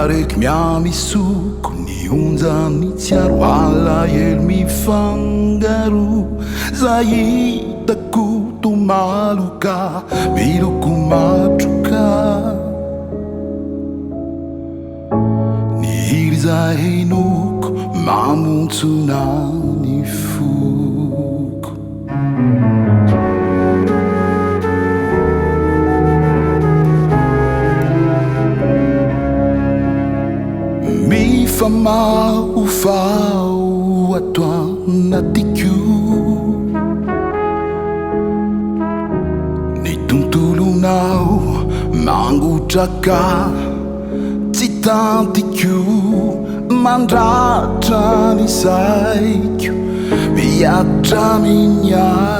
Araiky miamisoko ny onjany tsiaro alahelo mifangaro zay hitako tomaloka miloko matroka ny hiry zay henoko mamontsona ny foko mifamaofao ato anatiko ny tontolonao mangotraka tsy tantiko mandratra ny saiko miatra minyaiko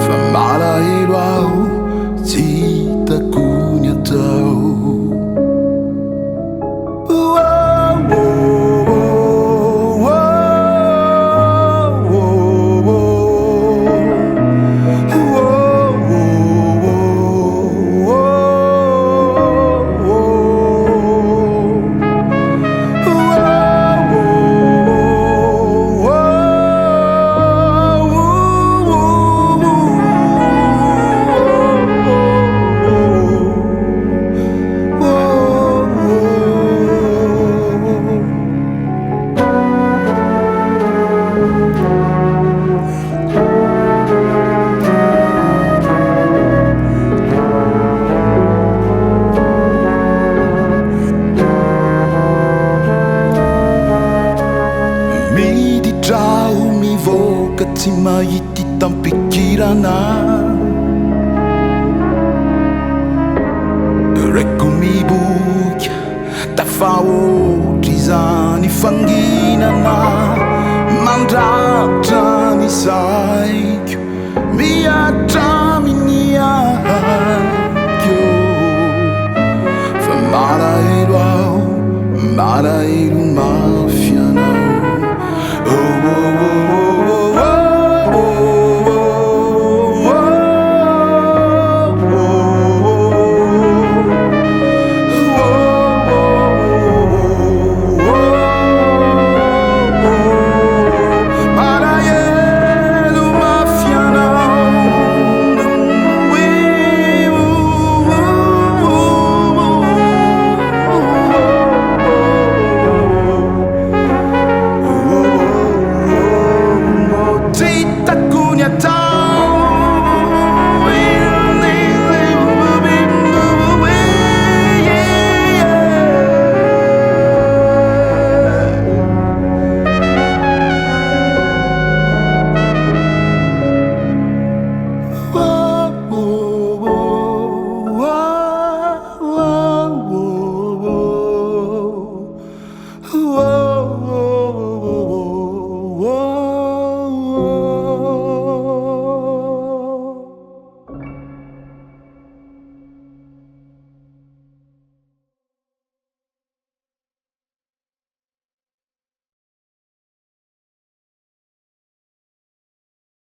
fa malahelo aho tsy hitako ny atao mididrao mivoaka tsy mahity tampikirana reko miboka tafaotry zany fanginana mandratra ny saiko